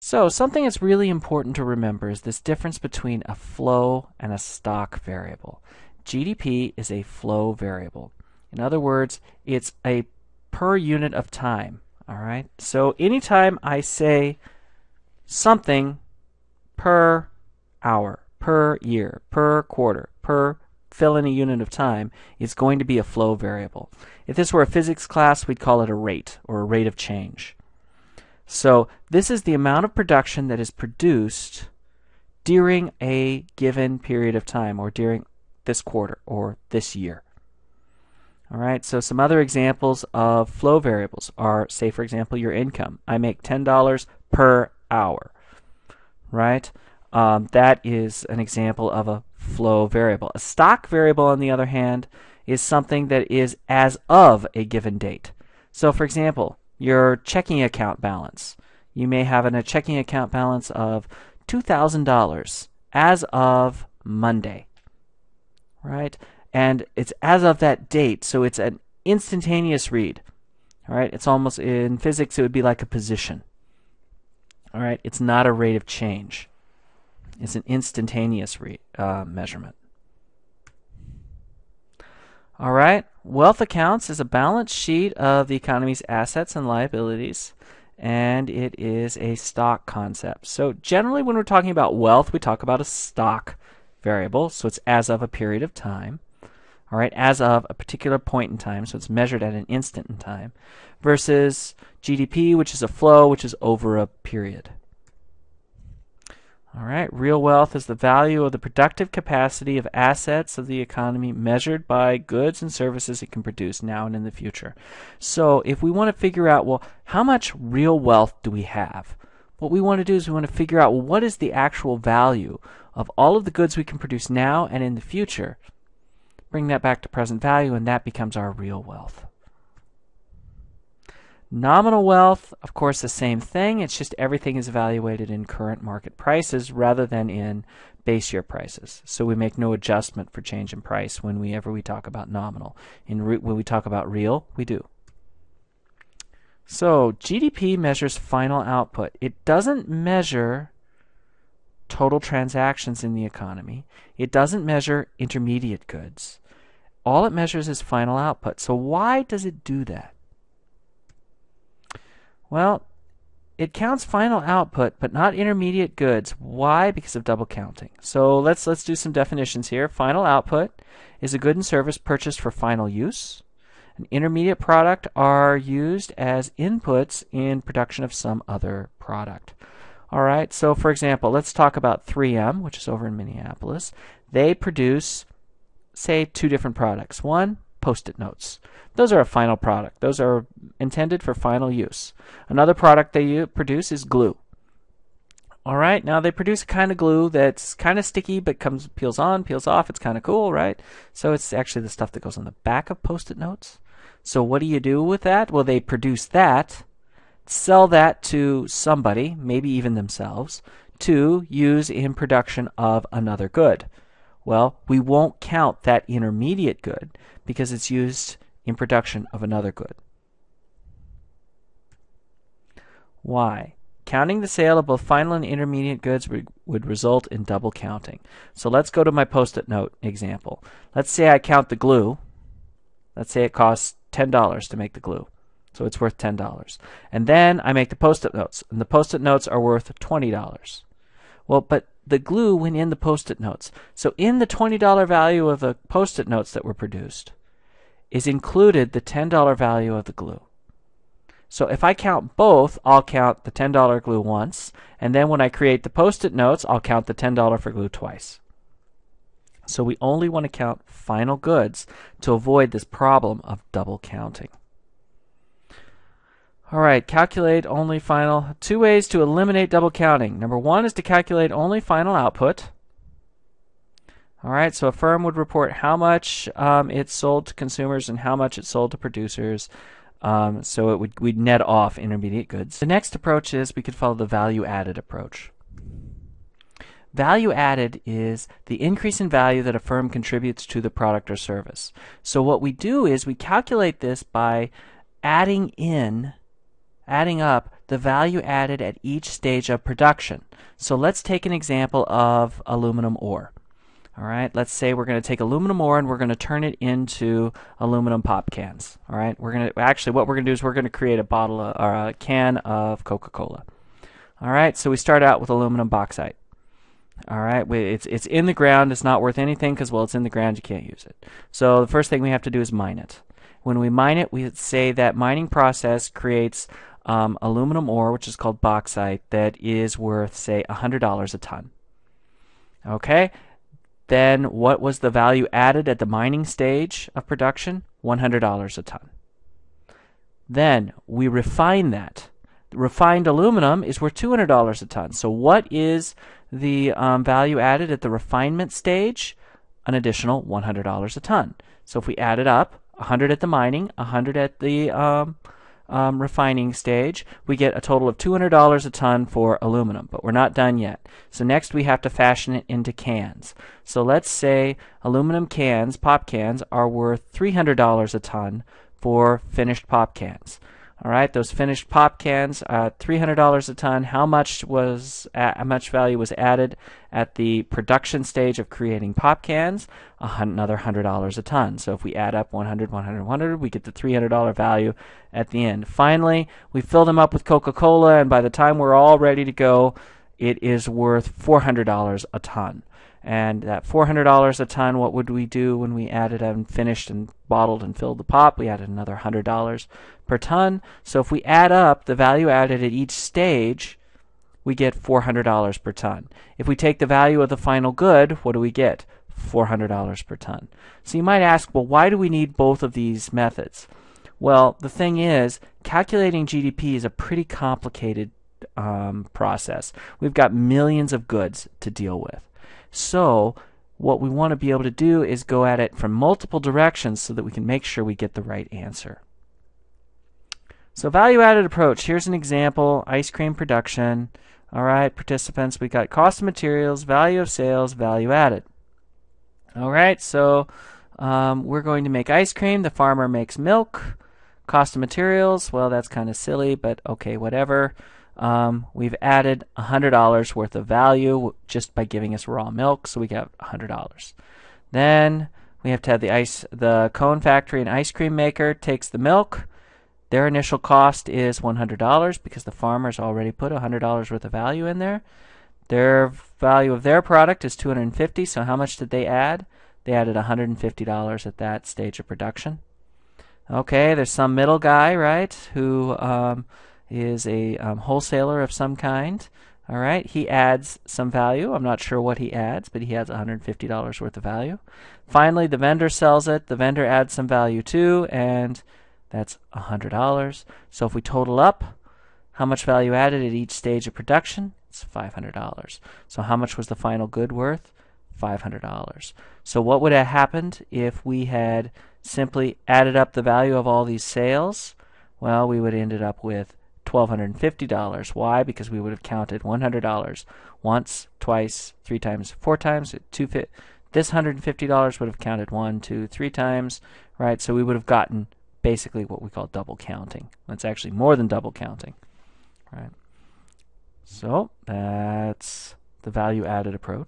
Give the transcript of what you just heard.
So something that's really important to remember is this difference between a flow and a stock variable. GDP is a flow variable. In other words, it's a per unit of time. All right. So anytime I say something per hour, per year, per quarter, per fill in a unit of time, it's going to be a flow variable. If this were a physics class, we'd call it a rate or a rate of change. So this is the amount of production that is produced during a given period of time, or during this quarter or this year. All right, so some other examples of flow variables are, say for example, your income. I make $10 per hour, right? That is an example of a flow variable. A stock variable, on the other hand, is something that is as of a given date. So for example, your checking account balance. You may have a checking account balance of $2,000 as of Monday, right? And it's as of that date, so it's an instantaneous read. All right, it's almost, in physics, it would be like a position. All right, it's not a rate of change. It's an instantaneous measurement. All right, wealth accounts is a balance sheet of the economy's assets and liabilities, and it is a stock concept. So generally when we're talking about wealth, we talk about a stock variable, so it's as of a period of time. All right, as of a particular point in time, so it's measured at an instant in time, versus GDP, which is a flow, which is over a period. All right, real wealth is the value of the productive capacity of assets of the economy measured by goods and services it can produce now and in the future. So if we want to figure out, well, how much real wealth do we have? What we want to do is we want to figure out, well, what is the actual value of all of the goods we can produce now and in the future? Bring that back to present value, and that becomes our real wealth. Nominal wealth, of course, the same thing. It's just everything is evaluated in current market prices rather than in base year prices. So we make no adjustment for change in price whenever we talk about nominal. When we talk about real, we do. So GDP measures final output. It doesn't measure total transactions in the economy. It doesn't measure intermediate goods. All it measures is final output. So why does it do that? Well, it counts final output, but not intermediate goods. Why? Because of double counting. So let's do some definitions here. Final output is a good and service purchased for final use. An intermediate product are used as inputs in production of some other product. All right, so for example, let's talk about 3M, which is over in Minneapolis. They produce, say, two different products. One, Post-it notes. Those are a final product. Those are intended for final use. Another product they produce is glue. All right, now they produce a kind of glue that's kind of sticky but peels on, peels off. It's kind of cool, right? So it's actually the stuff that goes on the back of Post-it notes. So what do you do with that? Well, they produce that, sell that to somebody, maybe even themselves, to use in production of another good. Well, we won't count that intermediate good because it's used in production of another good. Why? Counting the sale of both final and intermediate goods would result in double counting. So let's go to my Post-it note example. Let's say I count the glue. Let's say it costs $10 to make the glue. So it's worth $10. And then I make the Post-it notes, and the Post-it notes are worth $20. Well, but the glue went in the Post-it notes. So in the $20 value of the Post-it notes that were produced is included the $10 value of the glue. So if I count both, I'll count the $10 glue once, and then when I create the Post-it notes, I'll count the $10 for glue twice. So we only want to count final goods to avoid this problem of double counting. All right, calculate only final. Two ways to eliminate double counting. Number one is to calculate only final output. All right, so a firm would report how much it sold to consumers and how much it sold to producers. So we'd net off intermediate goods. The next approach is we could follow the value-added approach. Value added is the increase in value that a firm contributes to the product or service. So what we do is we calculate this by adding in adding up the value added at each stage of production. So let's take an example of aluminum ore. All right, let's say we're going to take aluminum ore and we're going to turn it into aluminum pop cans. All right, we're going to actually what we're going to do is we're going to create a bottle or a can of Coca-Cola. All right, so we start out with aluminum bauxite. All right, it's in the ground. It's not worth anything because, well, it's in the ground. You can't use it. So the first thing we have to do is mine it. When we mine it, we say that mining process creates aluminum ore, which is called bauxite, that is worth, say, $100 a ton. Okay. Then what was the value added at the mining stage of production? $100 a ton. Then we refine that. Refined aluminum is worth $200 a ton. So what is the value added at the refinement stage? An additional $100 a ton. So if we add it up, 100 at the mining, 100 at the refining stage, we get a total of $200 a ton for aluminum, but we're not done yet. So next we have to fashion it into cans. So let's say aluminum cans, pop cans, are worth $300 a ton for finished pop cans. All right, those finished pop cans, $300 a ton. How much value was added at the production stage of creating pop cans? Another $100 a ton. So if we add up 100, 100, 100, we get the $300 value at the end. Finally, we fill them up with Coca-Cola, and by the time we're all ready to go, it is worth $400 a ton. And that $400 a ton, what would we do when we added and finished and bottled and filled the pop? We added another $100 per ton. So if we add up the value added at each stage, we get $400 per ton. If we take the value of the final good, what do we get? $400 per ton. So you might ask, well, why do we need both of these methods? Well, the thing is, calculating GDP is a pretty complicated process. We've got millions of goods to deal with. So what we want to be able to do is go at it from multiple directions so that we can make sure we get the right answer. So value-added approach. Here's an example. Ice cream production. All right, participants, we got cost of materials, value of sales, value added. All right, so we're going to make ice cream. The farmer makes milk. Cost of materials, well, that's kind of silly, but okay, whatever. We've added $100 worth of value just by giving us raw milk, so we got $100. Then we have to have the cone factory and ice cream maker takes the milk. Their initial cost is $100 because the farmer's already put $100 worth of value in there. Their value of their product is $250, so how much did they add? They added $150 at that stage of production. Okay, there's some middle guy, right, who is a wholesaler of some kind. All right, he adds some value. I'm not sure what he adds, but he adds $150 worth of value. Finally, the vendor sells it. The vendor adds some value too, and that's $100. So if we total up how much value added at each stage of production, it's $500. So how much was the final good worth? $500. So what would have happened if we had simply added up the value of all these sales? Well, we would have ended up with $1,250. Why? Because we would have counted $100 once, twice, 3 times, 4 times. This $150 would have counted 1, 2, 3 times, right? So we would have gotten basically what we call double counting. That's actually more than double counting, right? So that's the value-added approach.